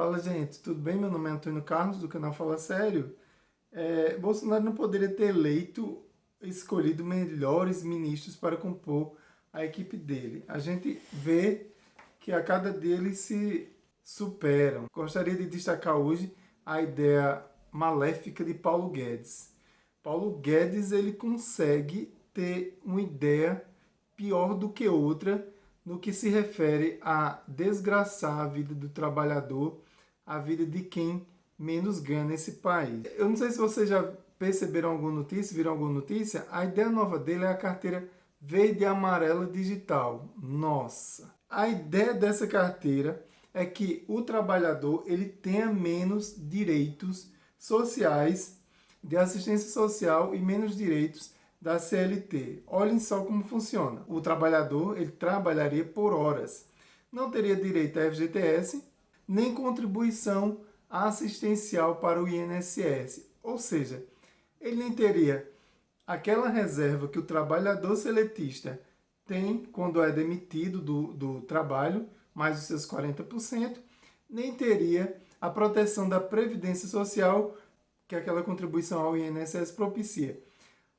Fala, gente, tudo bem? Meu nome é Antônio Carlos, do canal Fala Sério. Bolsonaro não poderia ter escolhido melhores ministros para compor a equipe dele. A gente vê que a cada dia eles se superam. Gostaria de destacar hoje a ideia maléfica de Paulo Guedes. Paulo Guedes, ele consegue ter uma ideia pior do que outra no que se refere a desgraçar a vida do trabalhador, a vida de quem menos ganha nesse país. Eu não sei se vocês já perceberam alguma notícia, viram alguma notícia, a ideia nova dele é a carteira verde e amarela digital. Nossa! A ideia dessa carteira é que o trabalhador ele tenha menos direitos sociais de assistência social e menos direitos da CLT. Olhem só como funciona. O trabalhador ele trabalharia por horas. Não teria direito a FGTS, nem contribuição assistencial para o INSS. Ou seja, ele nem teria aquela reserva que o trabalhador seletista tem quando é demitido do trabalho, mais os seus 40%, nem teria a proteção da Previdência Social que aquela contribuição ao INSS propicia.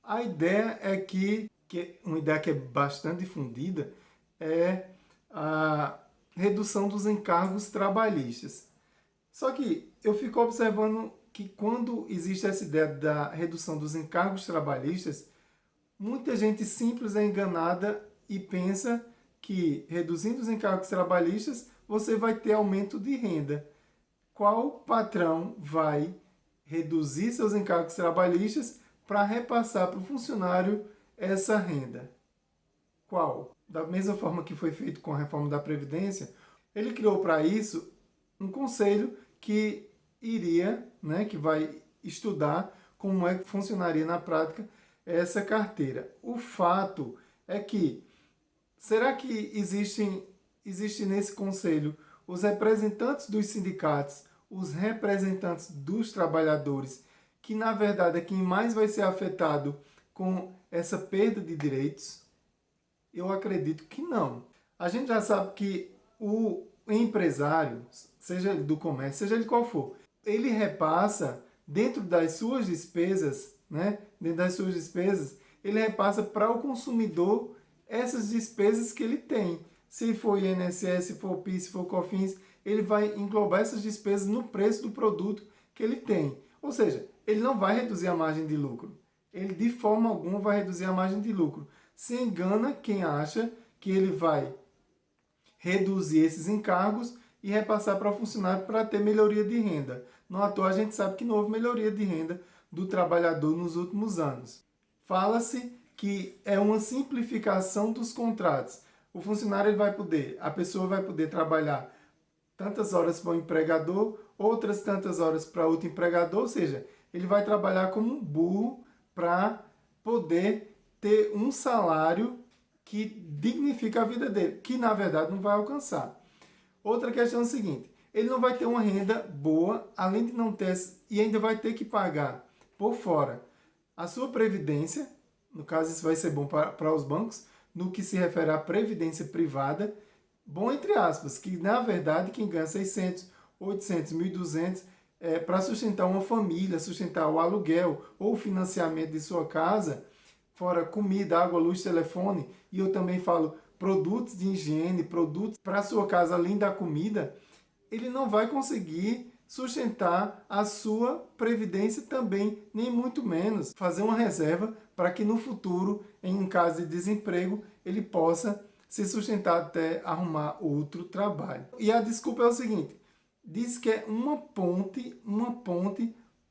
A ideia é que uma ideia que é bastante difundida, é a redução dos encargos trabalhistas. Só que eu fico observando que quando existe essa ideia da redução dos encargos trabalhistas, muita gente simples é enganada e pensa que reduzindo os encargos trabalhistas, você vai ter aumento de renda. Qual patrão vai reduzir seus encargos trabalhistas para repassar para o funcionário essa renda? Qual? Da mesma forma que foi feito com a reforma da Previdência, ele criou para isso um conselho que que vai estudar como é que funcionaria na prática essa carteira. O fato é que, será que existe nesse conselho os representantes dos sindicatos, os representantes dos trabalhadores, que na verdade é quem mais vai ser afetado com essa perda de direitos? Eu acredito que não. A gente já sabe que o empresário, seja ele do comércio, seja ele qual for, ele repassa dentro das suas despesas, Dentro das suas despesas, ele repassa para o consumidor essas despesas que ele tem. Se for INSS, se for PIS, se for COFINS, ele vai englobar essas despesas no preço do produto que ele tem. Ou seja, ele não vai reduzir a margem de lucro. Ele de forma alguma vai reduzir a margem de lucro. Se engana quem acha que ele vai reduzir esses encargos e repassar para o funcionário para ter melhoria de renda. Não à toa a gente sabe que não houve melhoria de renda do trabalhador nos últimos anos. Fala-se que é uma simplificação dos contratos. O funcionário a pessoa vai poder trabalhar tantas horas para o empregador, outras tantas horas para outro empregador, ou seja, ele vai trabalhar como um burro para poder ter um salário que dignifica a vida dele, que na verdade não vai alcançar. Outra questão é o seguinte, ele não vai ter uma renda boa, além de não ter, e ainda vai ter que pagar por fora a sua previdência, no caso isso vai ser bom para os bancos, no que se refere à previdência privada, bom entre aspas, que na verdade quem ganha 600, 800, 1.200 para sustentar uma família, sustentar o aluguel ou o financiamento de sua casa, fora comida, água, luz, telefone, e eu também falo produtos de higiene, produtos para a sua casa além da comida, ele não vai conseguir sustentar a sua previdência também, nem muito menos fazer uma reserva para que no futuro, em caso de desemprego, ele possa se sustentar até arrumar outro trabalho. E a desculpa é o seguinte, diz que é uma ponte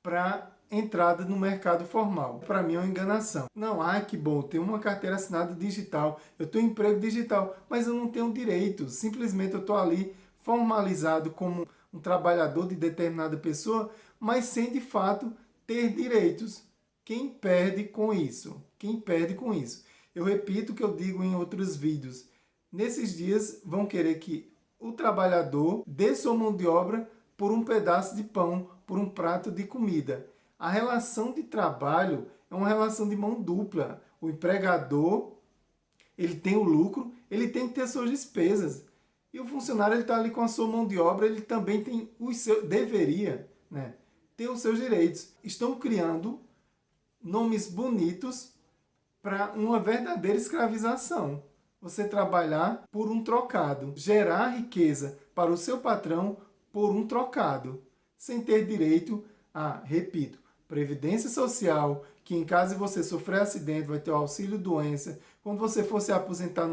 para entrada no mercado formal. Para mim é uma enganação. Não, que bom, tenho uma carteira assinada digital, eu tenho emprego digital, mas eu não tenho direitos. Simplesmente eu estou ali formalizado como um trabalhador de determinada pessoa, mas sem de fato ter direitos. Quem perde com isso? Quem perde com isso? Eu repito o que eu digo em outros vídeos. Nesses dias vão querer que o trabalhador dê sua mão de obra por um pedaço de pão, por um prato de comida. A relação de trabalho é uma relação de mão dupla. O empregador, ele tem o lucro, ele tem que ter suas despesas. E o funcionário ele está ali com a sua mão de obra, ele também tem os seus, deveria, né, ter os seus direitos. Estão criando nomes bonitos para uma verdadeira escravização. Você trabalhar por um trocado, gerar riqueza para o seu patrão por um trocado, sem ter direito a, repito, previdência social, que em caso de você sofrer acidente vai ter o auxílio doença, quando você for se aposentar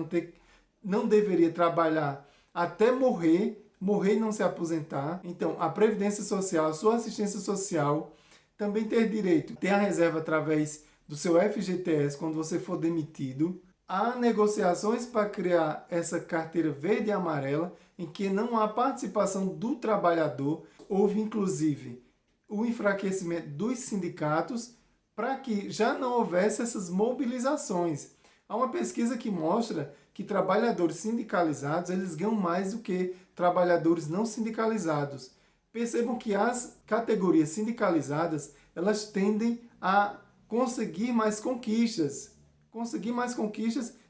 não deveria trabalhar até morrer e não se aposentar. Então, a previdência social, a sua assistência social, também ter direito, ter a reserva através do seu FGTS quando você for demitido. Há negociações para criar essa carteira verde e amarela, em que não há participação do trabalhador. Houve, inclusive, o enfraquecimento dos sindicatos para que já não houvesse essas mobilizações. Há uma pesquisa que mostra que trabalhadores sindicalizados eles ganham mais do que trabalhadores não sindicalizados. Percebam que as categorias sindicalizadas elas tendem a conseguir mais conquistas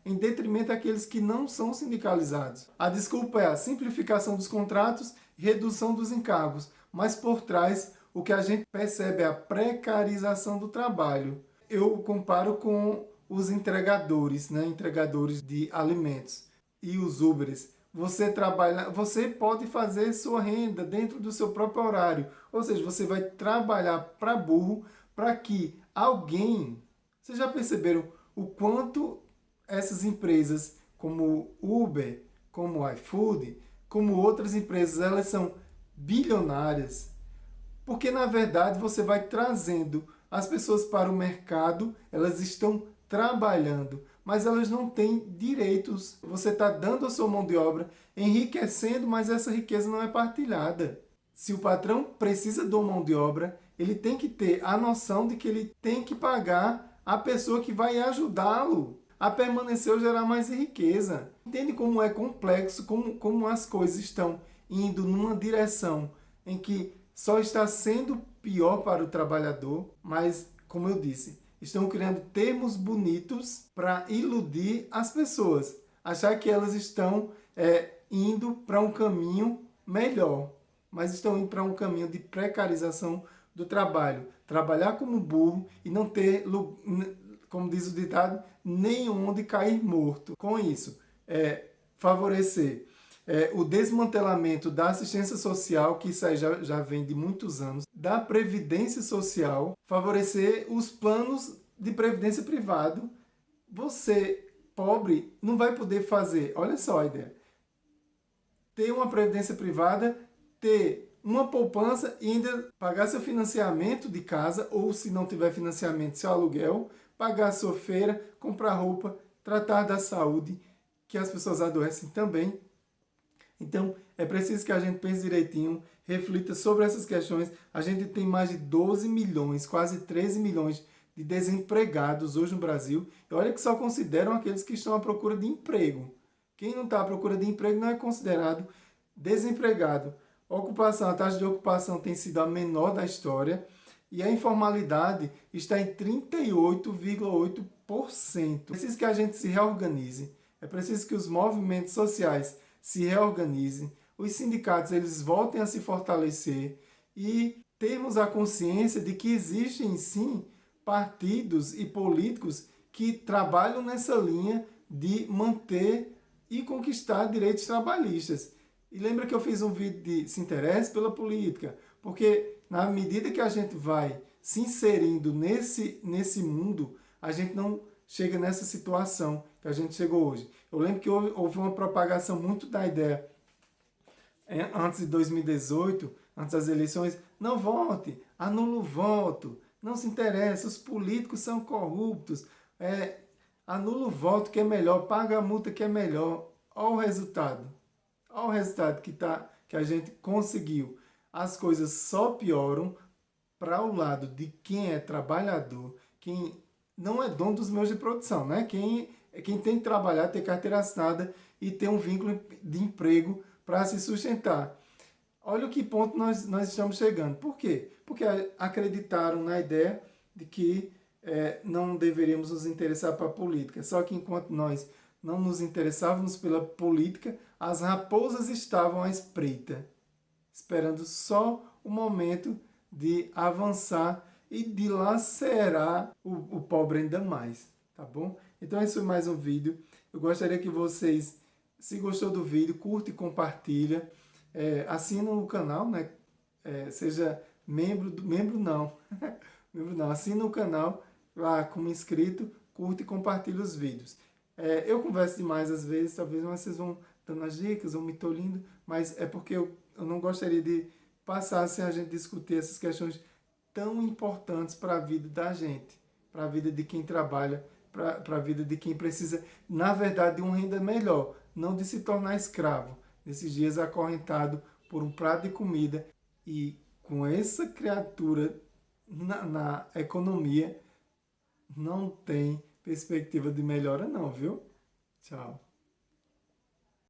em detrimento daqueles que não são sindicalizados. A desculpa é a simplificação dos contratos e redução dos encargos, mas por trás o que a gente percebe é a precarização do trabalho. Eu comparo com os entregadores, né? Entregadores de alimentos e os Uberes. Você pode fazer sua renda dentro do seu próprio horário. Ou seja, você vai trabalhar para burro para que alguém... Vocês já perceberam o quanto essas empresas como Uber, como iFood, como outras empresas, elas são bilionárias? Porque, na verdade, você vai trazendo as pessoas para o mercado, elas estão trabalhando, mas elas não têm direitos. Você está dando a sua mão de obra, enriquecendo, mas essa riqueza não é partilhada. Se o patrão precisa de uma mão de obra, ele tem que ter a noção de que ele tem que pagar a pessoa que vai ajudá-lo a permanecer ou gerar mais riqueza. Entende como é complexo, como as coisas estão indo numa direção em que só está sendo pior para o trabalhador, mas, como eu disse, estão criando termos bonitos para iludir as pessoas, achar que elas estão indo para um caminho melhor, mas estão indo para um caminho de precarização do trabalho, trabalhar como burro e não ter, como diz o ditado, nem onde cair morto. Com isso, favorecer o desmantelamento da assistência social, que isso aí já vem de muitos anos, da previdência social, favorecer os planos de previdência privado. Você, pobre, não vai poder fazer, olha só a ideia, ter uma previdência privada, ter uma poupança e ainda pagar seu financiamento de casa, ou se não tiver financiamento, seu aluguel, pagar sua feira, comprar roupa, tratar da saúde, que as pessoas adoecem também. Então, é preciso que a gente pense direitinho, reflita sobre essas questões. A gente tem mais de 12 milhões, quase 13 milhões de desempregados hoje no Brasil. E olha que só consideram aqueles que estão à procura de emprego. Quem não está à procura de emprego não é considerado desempregado. A taxa de ocupação tem sido a menor da história e a informalidade está em 38,8%. É preciso que a gente se reorganize. É preciso que os movimentos sociais se reorganizem, os sindicatos eles voltem a se fortalecer e termos a consciência de que existem sim partidos e políticos que trabalham nessa linha de manter e conquistar direitos trabalhistas. E lembra que eu fiz um vídeo de se interesse pela política, porque na medida que a gente vai se inserindo nesse mundo, a gente não chega nessa situação que a gente chegou hoje. Eu lembro que houve uma propagação muito da ideia, antes de 2018, antes das eleições, não vote, anula o voto, não se interessa, os políticos são corruptos, anula o voto que é melhor, paga a multa que é melhor. Olha o resultado. Olha o resultado que a gente conseguiu. As coisas só pioram para o lado de quem é trabalhador, quem não é dono dos meios de produção, né? Quem tem que trabalhar, ter carteira assinada e ter um vínculo de emprego para se sustentar. Olha o que ponto nós estamos chegando. Por quê? Porque acreditaram na ideia de que não deveríamos nos interessar para a política. Só que enquanto nós não nos interessávamos pela política, As raposas estavam à espreita, esperando só o momento de avançar e dilacerar o pobre ainda mais, tá bom? Então esse foi mais um vídeo. Eu gostaria que vocês, se gostou do vídeo, curte e compartilha. Assina o canal, né? Seja membro, membro não, membro não, assina o canal lá como inscrito, curte e compartilha os vídeos. Eu converso demais às vezes, talvez vocês vão dando as dicas, vão me tolindo, mas é porque eu não gostaria de passar sem a gente discutir essas questões tão importantes para a vida da gente, para a vida de quem trabalha, para a vida de quem precisa, na verdade, de uma renda melhor, não de se tornar escravo, nesses dias acorrentado por um prato de comida e com essa criatura na economia, não tem perspectiva de melhora não, viu? Tchau.